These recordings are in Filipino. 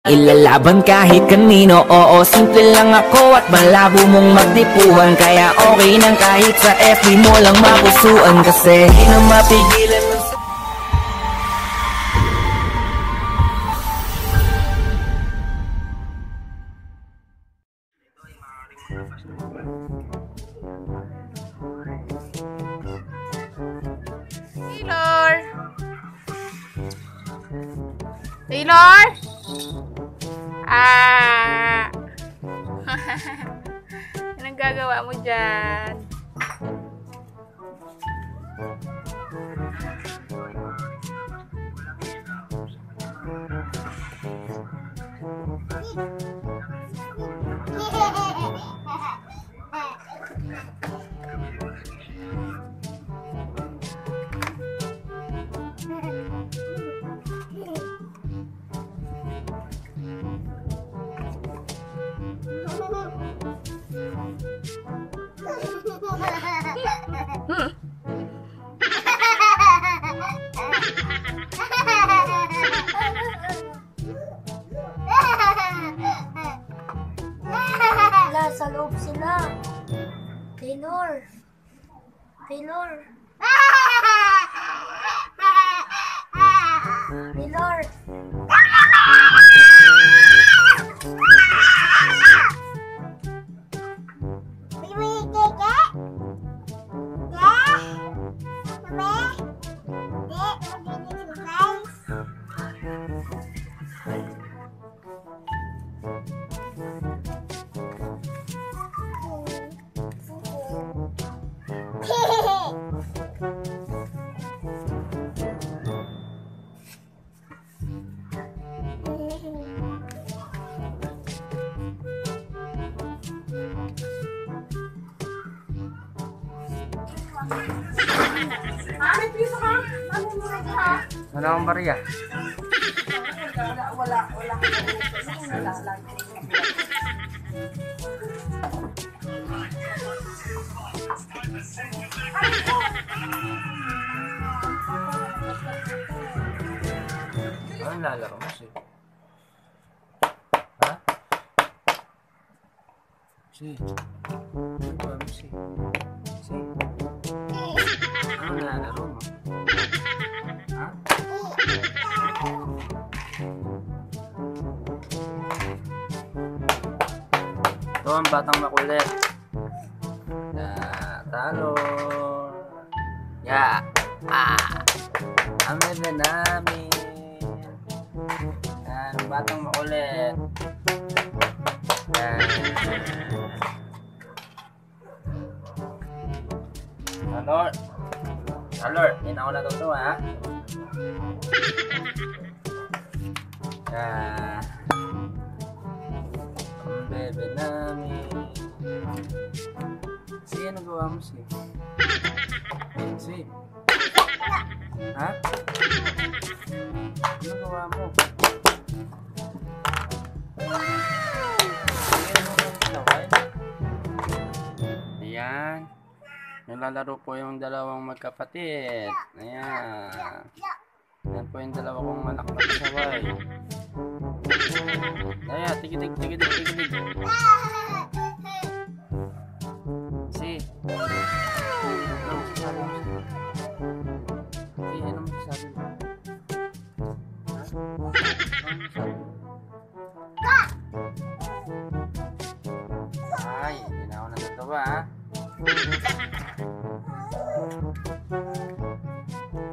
Ilalaban kahit kanino, oo, simple lang ako at malabo mong magdipuhan. Kaya okay nang kahit sa FB mo lang mapusuan, kasi di na mapigilan mo. Taylor? Anong gagawa mo dyan? Sa loob sila. Taylor. Taylor. Taylor. Wala akong bariya. Wala. Anong lalaro mo siya? Ha? Si? Ano ba mo siya? Si? Anong lalaro mo? Ha? Ito ang batang makulit. Talo. Amin na namin. Yan, batang makulit. Yan. Alor, hindi na ako natutuwa, ha? Yan. Ang bebe namin. Si, ano gawa mo, si? Si? Ha? Ano gawa mo? Ayan. Nilalaro po yung dalawang magkapatid. Ayan. Ayan po yung dalawa kong anak na kasaway. Ayan, tigidig. Si. Ano mo sasabi mo? Si, ano mo sasabi mo? Ay, hindi na ako natatawa, ha?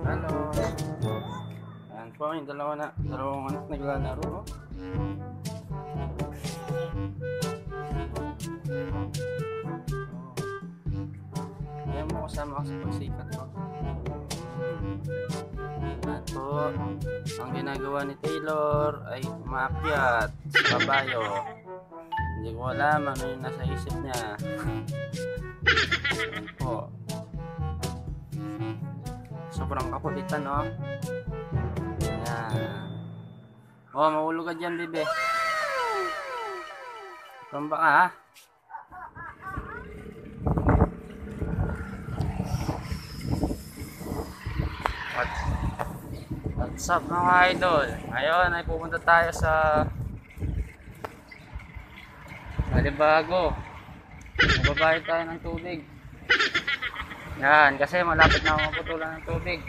Hello. Ayan po yung dalawang anak naglalaro, oh. Ayan mo kasama ako sa pagsikat, oh. Ayan po, ang ginagawa ni Taylor ay umaakyat sa kabayo. Hindi ko alam ano yung nasa isip niya. Ayan po. Sobrang kakulitan, no? Ayan. Oh, mahulog ka dyan, bebe. Tumba ka, ha? What's up, mga idol? Ngayon ay pupunta tayo sa Alibago. Magbabayad tayo ng tubig. Yan, kasi malapit na ako maputulan ng tubig.